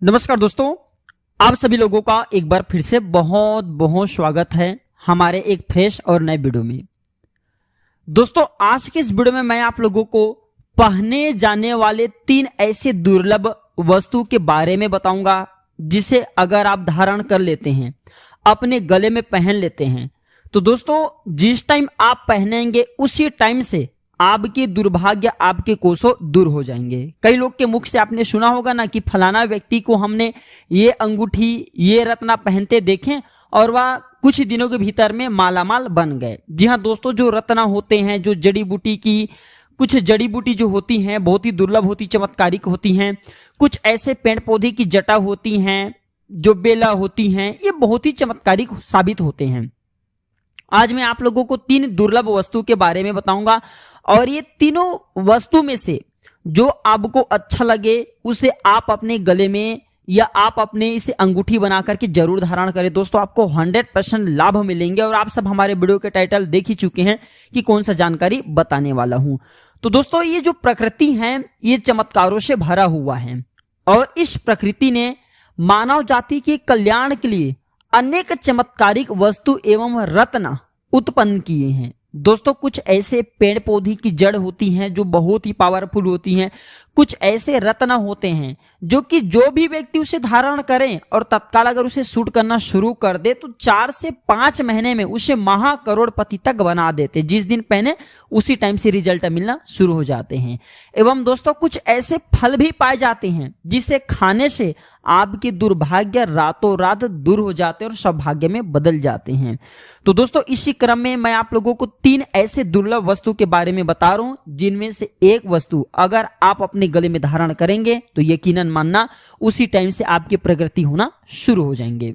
नमस्कार दोस्तों, आप सभी लोगों का एक बार फिर से बहुत बहुत स्वागत है हमारे एक फ्रेश और नए वीडियो में। दोस्तों, आज के इस वीडियो में मैं आप लोगों को पहने जाने वाले 3 ऐसे दुर्लभ वस्तु के बारे में बताऊंगा जिसे अगर आप धारण कर लेते हैं, अपने गले में पहन लेते हैं, तो दोस्तों जिस टाइम आप पहनेंगे उसी टाइम से आपके दुर्भाग्य आपके कोसों दूर हो जाएंगे। कई लोग के मुख से आपने सुना होगा ना कि फलाना व्यक्ति को हमने ये अंगूठी ये रत्ना पहनते देखें और वह कुछ दिनों के भीतर में मालामाल बन गए। जी हाँ दोस्तों, जो रत्ना होते हैं, जो जड़ी बूटी की कुछ जड़ी बूटी जो होती हैं बहुत ही दुर्लभ होती, चमत्कारिक होती हैं। कुछ ऐसे पेड़ पौधे की जटा होती हैं, जो बेला होती हैं, ये बहुत ही चमत्कारिक साबित होते हैं। आज मैं आप लोगों को 3 दुर्लभ वस्तु के बारे में बताऊंगा और ये तीनों वस्तु में से जो आपको अच्छा लगे उसे आप अपने गले में या आप अपने इसे अंगूठी बना करके जरूर धारण करें। दोस्तों, आपको 100% लाभ मिलेंगे और आप सब हमारे वीडियो के टाइटल देख ही चुके हैं कि कौन सा जानकारी बताने वाला हूं। तो दोस्तों, ये जो प्रकृति है ये चमत्कारों से भरा हुआ है और इस प्रकृति ने मानव जाति के कल्याण के लिए अनेक चमत्कारिक वस्तु एवं रत्न उत्पन्न किए हैं। दोस्तों, कुछ ऐसे पेड़ पौधे की जड़ होती हैं जो बहुत ही पावरफुल होती हैं। कुछ ऐसे रत्न होते हैं जो कि जो भी व्यक्ति उसे धारण करें और तत्काल अगर उसे शूट करना शुरू कर दे तो 4 से 5 महीने में उसे महा करोड़पति तक बना देते। जिस दिन पहने उसी टाइम से रिजल्ट मिलना शुरू हो जाते हैं। एवं दोस्तों, कुछ ऐसे फल भी पाए जाते हैं जिसे खाने से आपके दुर्भाग्य रातों रात दूर हो जाते हैं और सौभाग्य में बदल जाते हैं। तो दोस्तों, इसी क्रम में मैं आप लोगों को 3 ऐसे दुर्लभ वस्तु के बारे में बता रहा हूं जिनमें से एक वस्तु अगर आप अपने गले में धारण करेंगे तो यकीनन मानना उसी टाइम से आपकी प्रगति होना शुरू हो जाएंगे।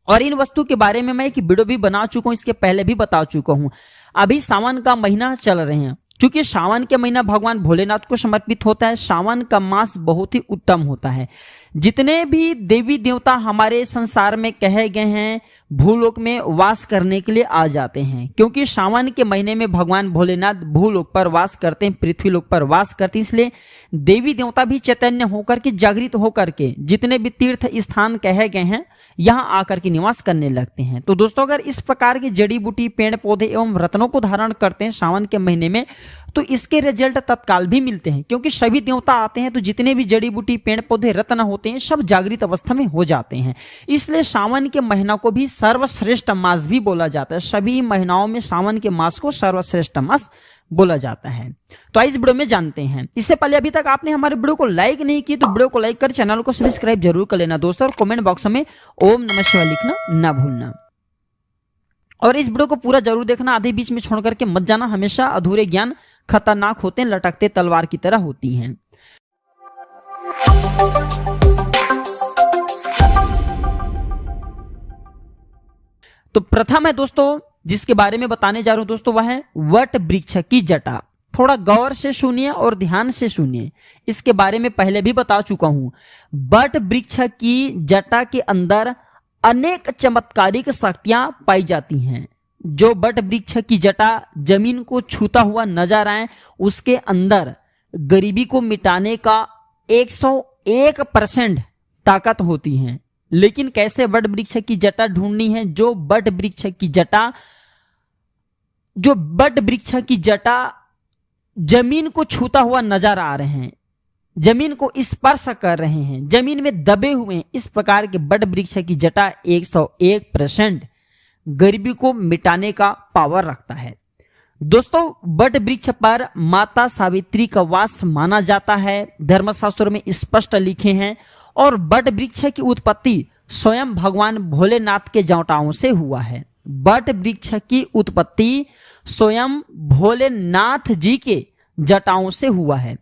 और इन वस्तु के बारे में मैं एक वीडियो भी बना चुका हूं, इसके पहले भी बता चुका हूं। अभी सावन का महीना चल रहे हैं, क्योंकि सावन के महीना भगवान भोलेनाथ को समर्पित होता है। सावन का मास बहुत ही उत्तम होता है। जितने भी देवी देवता हमारे संसार में कहे गए हैं भूलोक में वास करने के लिए आ जाते हैं, क्योंकि सावन के महीने में भगवान भोलेनाथ भूलोक पर वास करते हैं, पृथ्वी लोक पर वास करते हैं। इसलिए देवी देवता भी चैतन्य होकर के, जागृत होकर के जितने भी तीर्थ स्थान कहे गए हैं यहां आकर के निवास करने लगते हैं। तो दोस्तों, अगर इस प्रकार की जड़ी बूटी पेड़ पौधे एवं रत्नों को धारण करते हैं सावन के महीने में तो इसके रिजल्ट तत्काल भी मिलते हैं, क्योंकि सभी देवता आते हैं तो जितने भी जड़ी बूटी पेड़ पौधे रत्न होते हैं सब जागृत अवस्था में हो जाते हैं। इसलिए सावन के महीना को भी सर्वश्रेष्ठ मास भी बोला जाता है। सभी महीनाओं में सावन के मास को सर्वश्रेष्ठ मास बोला जाता है। तो इस वीडियो में जानते हैं। इससे पहले अभी तक आपने हमारे वीडियो को लाइक नहीं की तो वीडियो को लाइक कर चैनल को सब्सक्राइब जरूर कर लेना दोस्तों, और कमेंट बॉक्स में ओम नमः शिवाय लिखना ना भूलना। और इस वीडियो को पूरा जरूर देखना, आधे बीच में छोड़ करके मत जाना। हमेशा अधूरे ज्ञान खतरनाक होते हैं, लटकते तलवार की तरह होती हैं। तो प्रथम है दोस्तों जिसके बारे में बताने जा रहा हूं दोस्तों, वह है वट वृक्ष की जटा। थोड़ा गौर से सुनिए और ध्यान से सुनिए, इसके बारे में पहले भी बता चुका हूं। वट वृक्ष की जटा के अंदर अनेक चमत्कारिक शक्तियां पाई जाती हैं। जो वट वृक्ष की जटा जमीन को छूता हुआ नजर आए उसके अंदर गरीबी को मिटाने का 101% ताकत होती है। लेकिन कैसे वट वृक्ष की जटा ढूंढनी है? जो वट वृक्ष की जटा जमीन को छूता हुआ नजर आ रहे हैं, जमीन को स्पर्श कर रहे हैं, जमीन में दबे हुए हैं, इस प्रकार के वट वृक्ष की जटा 101% गरीबी को मिटाने का पावर रखता है। दोस्तों, वट वृक्ष पर माता सावित्री का वास माना जाता है, धर्मशास्त्रों में स्पष्ट लिखे हैं। और वट वृक्ष की उत्पत्ति स्वयं भगवान भोलेनाथ के जटाओं से हुआ है। वट वृक्ष की उत्पत्ति स्वयं भोलेनाथ जी के जटाओं से हुआ है।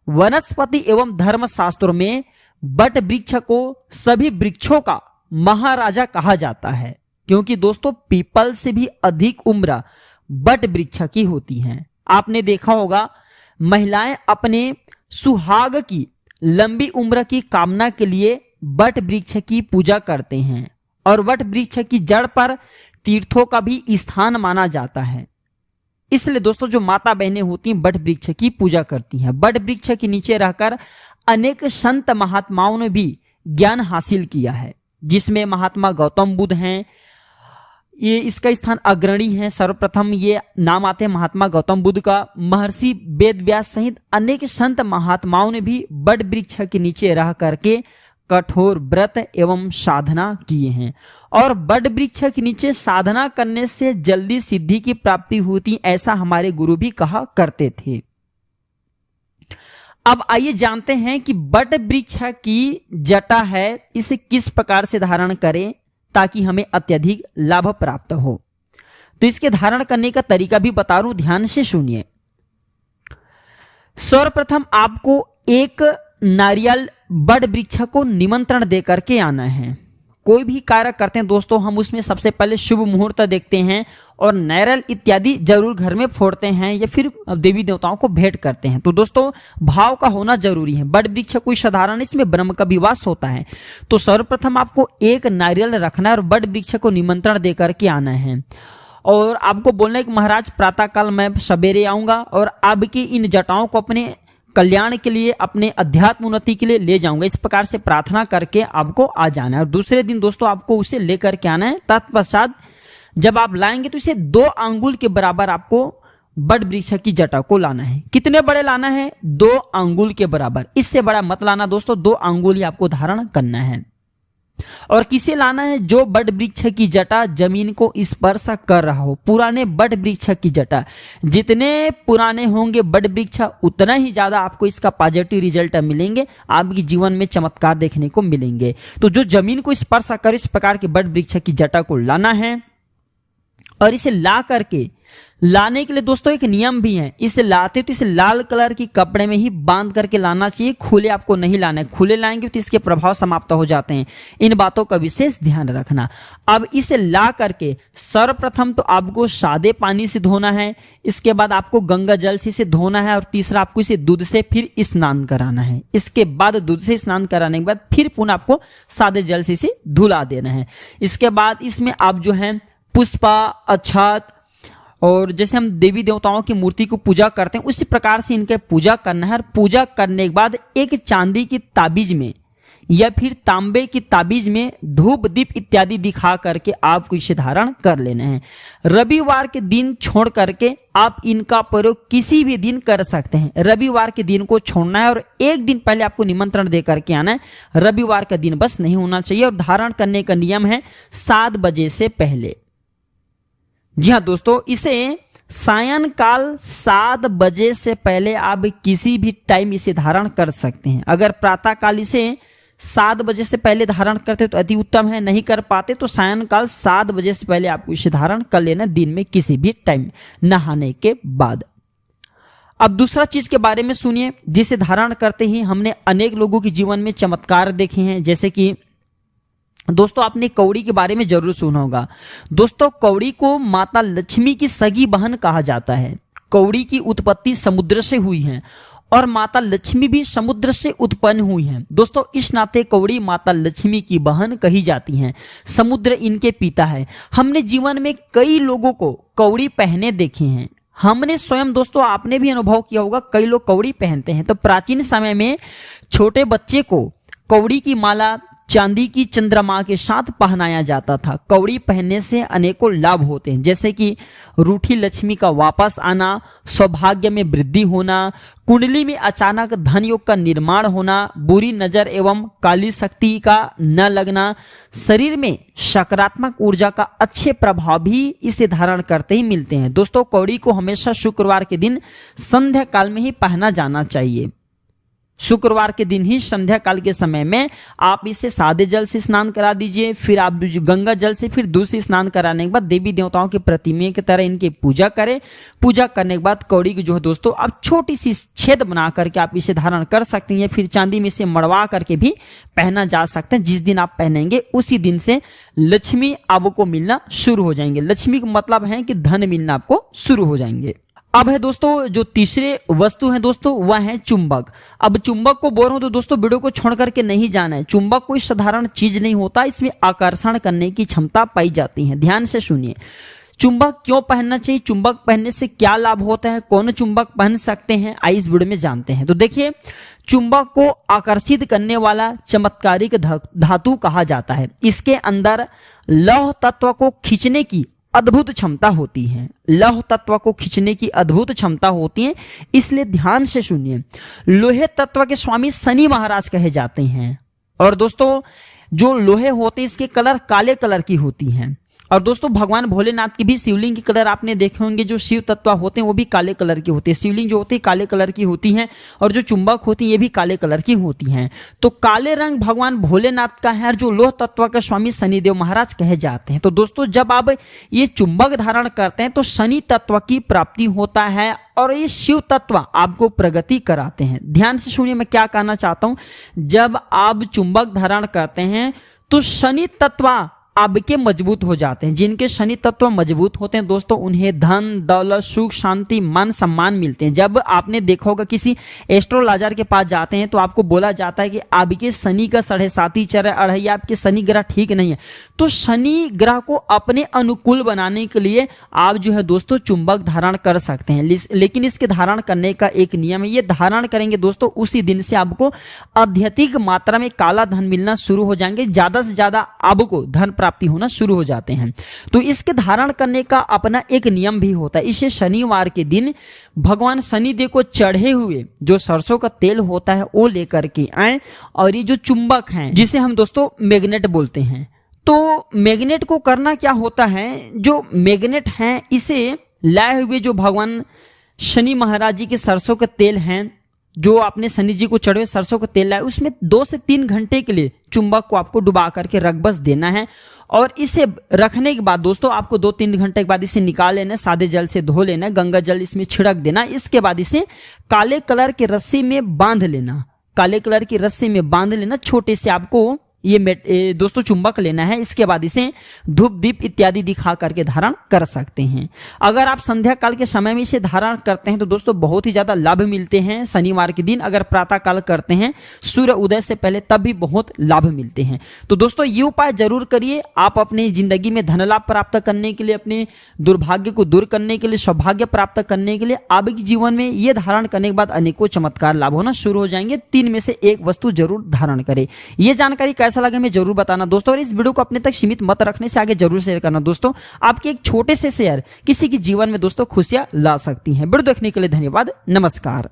वनस्पति एवं धर्मशास्त्रों में वट वृक्ष को सभी वृक्षों का महाराजा कहा जाता है, क्योंकि दोस्तों पीपल से भी अधिक उम्र वट वृक्ष की होती हैं। आपने देखा होगा महिलाएं अपने सुहाग की लंबी उम्र की कामना के लिए वट वृक्ष की पूजा करते हैं और वट वृक्ष की जड़ पर तीर्थों का भी स्थान माना जाता है। इसलिए दोस्तों जो माता बहनें होती हैं बट वृक्ष की पूजा करती हैं। बट वृक्ष के नीचे रहकर अनेक संत महात्माओं ने भी ज्ञान हासिल किया है, जिसमें महात्मा गौतम बुद्ध हैं, ये इसका स्थान अग्रणी है। सर्वप्रथम ये नाम आते हैं महात्मा गौतम बुद्ध का। महर्षि वेद व्यास सहित अनेक संत महात्माओं ने भी बट वृक्ष के नीचे रह करके कठोर व्रत एवं साधना किए हैं, और बट वृक्ष के नीचे साधना करने से जल्दी सिद्धि की प्राप्ति होती, ऐसा हमारे गुरु भी कहा करते थे। अब आइए जानते हैं कि बट वृक्ष की जटा है, इसे किस प्रकार से धारण करें ताकि हमें अत्यधिक लाभ प्राप्त हो। तो इसके धारण करने का तरीका भी बता रहा हूं, ध्यान से सुनिए। सर्वप्रथम आपको एक नारियल बट वृक्ष को निमंत्रण दे करके आना है। कोई भी कार्य करते हैं दोस्तों, हम उसमें सबसे पहले शुभ मुहूर्त देखते हैं और नारियल इत्यादि जरूर घर में फोड़ते हैं या फिर देवी देवताओं को भेंट करते हैं। तो दोस्तों भाव का होना जरूरी है। बट वृक्ष कोई साधारण, इसमें ब्रह्म का भी वास होता है। तो सर्वप्रथम आपको एक नारियल रखना है और बट वृक्ष को निमंत्रण दे करके आना है, और आपको बोलना है कि महाराज प्रातः काल मैं सवेरे आऊंगा और आपकी इन जटाओं को अपने कल्याण के लिए, अपने अध्यात्म उन्नति के लिए ले जाऊंगा। इस प्रकार से प्रार्थना करके आपको आ जाना है, और दूसरे दिन दोस्तों आपको उसे लेकर के आना है। तत्पश्चात जब आप लाएंगे तो इसे 2 अंगुल के बराबर आपको बट वृक्ष की जटा को लाना है। कितने बड़े लाना है? 2 अंगुल के बराबर, इससे बड़ा मत लाना दोस्तों। 2 अंगुल ही आपको धारण करना है। और किसे लाना है? जो बट वृक्ष की जटा जमीन को स्पर्श कर रहा हो। पुराने बट वृक्ष की जटा, जितने पुराने होंगे बट वृक्ष उतना ही ज्यादा आपको इसका पॉजिटिव रिजल्ट मिलेंगे, आपके जीवन में चमत्कार देखने को मिलेंगे। तो जो जमीन को स्पर्श कर इस प्रकार के बट वृक्ष की जटा को लाना है, और इसे ला करके लाने के लिए दोस्तों एक नियम भी है। इसे लाते तो इसे लाल कलर की कपड़े में ही बांध करके लाना चाहिए, खुले आपको नहीं लाना है। खुले लाएंगे तो इसके प्रभाव समाप्त हो जाते हैं। इन बातों का विशेष ध्यान रखना। अब इसे ला करके सर्वप्रथम तो आपको सादे पानी से धोना है, इसके बाद आपको गंगा जल से इसे धोना है, और तीसरा आपको इसे दूध से फिर स्नान कराना है। इसके बाद दूध से स्नान कराने के बाद फिर पुनः आपको सादे जल से इसे धुला देना है। इसके बाद इसमें आप जो है पुष्पा, अक्षत, और जैसे हम देवी देवताओं की मूर्ति को पूजा करते हैं उसी प्रकार से इनके पूजा करना है। और पूजा करने के बाद एक चांदी की ताबीज में या फिर तांबे की ताबीज में धूप दीप इत्यादि दिखा करके आपको इसे धारण कर लेना है। रविवार के दिन छोड़ करके आप इनका प्रयोग किसी भी दिन कर सकते हैं। रविवार के दिन को छोड़ना है और एक दिन पहले आपको निमंत्रण दे करके आना है। रविवार का दिन बस नहीं होना चाहिए। और धारण करने का नियम है 7 बजे से पहले। जी हाँ दोस्तों, इसे सायंकाल 7 बजे से पहले आप किसी भी टाइम इसे धारण कर सकते हैं। अगर प्रातः काल इसे 7 बजे से पहले धारण करते तो अति उत्तम है, नहीं कर पाते तो सायंकाल 7 बजे से पहले आपको इसे धारण कर लेना, दिन में किसी भी टाइम नहाने के बाद। अब दूसरा चीज के बारे में सुनिए, जिसे धारण करते ही हमने अनेक लोगों के जीवन में चमत्कार देखे हैं। जैसे कि दोस्तों आपने कौड़ी के बारे में जरूर सुना होगा। दोस्तों कौड़ी को माता लक्ष्मी की सगी बहन कहा जाता है। कौड़ी की उत्पत्ति समुद्र से हुई है और माता लक्ष्मी भी समुद्र से उत्पन्न हुई हैं। दोस्तों इस नाते कौड़ी माता लक्ष्मी की बहन कही जाती हैं। समुद्र इनके पिता है। हमने जीवन में कई लोगों को कौड़ी पहने देखे हैं। हमने स्वयं दोस्तों, आपने भी अनुभव किया होगा, कई लोग कौड़ी पहनते हैं। तो प्राचीन समय में छोटे बच्चे को कौड़ी की माला चांदी की चंद्रमा के साथ पहनाया जाता था। कौड़ी पहनने से अनेकों लाभ होते हैं, जैसे कि रूठी लक्ष्मी का वापस आना, सौभाग्य में वृद्धि होना, कुंडली में अचानक धन योग का निर्माण होना, बुरी नजर एवं काली शक्ति का न लगना, शरीर में सकारात्मक ऊर्जा का अच्छे प्रभाव भी इसे धारण करते ही मिलते हैं। दोस्तों कौड़ी को हमेशा शुक्रवार के दिन संध्या काल में ही पहना जाना चाहिए। शुक्रवार के दिन ही संध्या काल के समय में आप इसे सादे जल से स्नान करा दीजिए, फिर आप गंगा जल से फिर दूध से स्नान कराने के बाद देवी देवताओं की प्रतिमा की तरह इनकी पूजा करें। पूजा करने के बाद कौड़ी की जो है दोस्तों आप छोटी सी छेद बना करके आप इसे धारण कर सकते हैं, फिर चांदी में इसे मड़वा करके भी पहना जा सकता है। जिस दिन आप पहनेंगे उसी दिन से लक्ष्मी आपको मिलना शुरू हो जाएंगे। लक्ष्मी का मतलब है कि धन मिलना आपको शुरू हो जाएंगे। अब है दोस्तों जो तीसरे वस्तु है दोस्तों वह है चुंबक। अब चुंबक को बोल रहा हूं तो दोस्तों वीडियो को छोड़ करके नहीं जाना है। चुंबक कोई साधारण चीज नहीं होता, इसमें आकर्षण करने की क्षमता पाई जाती है। ध्यान से सुनिए, चुंबक क्यों पहनना चाहिए, चुंबक पहनने से क्या लाभ होता है, कौन चुंबक पहन सकते हैं, आइए इस वीडियो में जानते हैं। तो देखिए, चुंबक को आकर्षित करने वाला चमत्कारिक धातु कहा जाता है। इसके अंदर लौह तत्व को खींचने की अद्भुत क्षमता होती है, लौह तत्व को खींचने की अद्भुत क्षमता होती है, इसलिए ध्यान से सुनिए। लोहे तत्व के स्वामी शनि महाराज कहे जाते हैं। और दोस्तों, जो लोहे होते हैं इसके कलर काले कलर की होती हैं। और दोस्तों, भगवान भोलेनाथ की भी शिवलिंग की कलर आपने देखे होंगे, जो शिव तत्व होते हैं वो भी काले कलर की होती है। शिवलिंग जो होती है काले कलर की होती हैं, और जो चुंबक होती है ये भी काले कलर की होती हैं। तो काले रंग भगवान भोलेनाथ का है, जो लोह तत्व का स्वामी शनिदेव महाराज कहे जाते हैं। तो दोस्तों, जब आप ये चुंबक धारण करते हैं तो शनि तत्व की प्राप्ति होता है, और ये शिव तत्व आपको प्रगति कराते हैं। ध्यान से सुनिए, मैं क्या कहना चाहता हूं। जब आप चुंबक धारण करते हैं तो शनि तत्व आपके मजबूत हो जाते हैं। जिनके शनि तत्व मजबूत होते हैं दोस्तों, उन्हें धन दौलत सुख शांति मान सम्मान मिलते हैं। जब आपने देखा होगा किसी एस्ट्रोलॉजर के पास जाते हैं तो आपको बोला जाता है कि आपके शनि का 7.5 चर अढ़ाई, आपके शनि ग्रह ठीक नहीं है। तो शनि ग्रह को अपने अनुकूल बनाने के लिए आप जो है दोस्तों चुंबक धारण कर सकते हैं। लेकिन इसके धारण करने का एक नियम है। ये धारण करेंगे दोस्तों, उसी दिन से आपको अत्यधिक मात्रा में काला धन मिलना शुरू हो जाएंगे, ज्यादा से ज्यादा आपको धन प्राप्ति होना शुरू हो जाते हैं। तो इसके धारण करने का अपना एक नियम भी होता है। इसे शनिवार के दिन भगवान शनिदेव को चढ़े हुए जो सरसों का तेल होता है वो लेकर के आए, और ये जो चुंबक है जिसे हम दोस्तों मैग्नेट बोलते हैं, तो मैग्नेट को करना क्या होता है, जो मैग्नेट है इसे लाए हुए जो भगवान शनि महाराज जी के सरसों का तेल हैं, जो आपने शनि जी को चढ़े सरसों का तेल लाए, उसमें 2 से 3 घंटे के लिए चुंबक को आपको डुबा करके रख बस देना है। और इसे रखने के बाद दोस्तों आपको 2-3 घंटे के बाद इसे निकाल लेना, सादे जल से धो लेना, गंगा जल इसमें छिड़क देना। इसके बाद इसे काले कलर की रस्सी में बांध लेना, काले कलर की रस्सी में बांध लेना। छोटे से आपको ये दोस्तों चुंबक लेना है। इसके बाद इसे धूप दीप इत्यादि दिखा करके धारण कर सकते हैं। अगर आप संध्या काल के समय में इसे धारण करते हैं तो दोस्तों बहुत ही ज्यादा लाभ मिलते हैं। शनिवार के दिन अगर प्रातः काल करते हैं सूर्य उदय से पहले, तब भी बहुत लाभ मिलते हैं। तो दोस्तों ये उपाय जरूर करिए। आप अपनी जिंदगी में धन लाभ प्राप्त करने के लिए, अपने दुर्भाग्य को दूर करने के लिए, सौभाग्य प्राप्त करने के लिए आपके जीवन में ये धारण करने के बाद अनेकों चमत्कार लाभ होना शुरू हो जाएंगे। 3 में से एक वस्तु जरूर धारण करें। ये जानकारी कैसा लगे हमें जरूर बताना दोस्तों, और इस वीडियो को अपने तक सीमित मत रखने से आगे जरूर शेयर करना दोस्तों। आपके एक छोटे से शेयर किसी के जीवन में दोस्तों खुशियां ला सकती हैं। वीडियो देखने के लिए धन्यवाद। नमस्कार।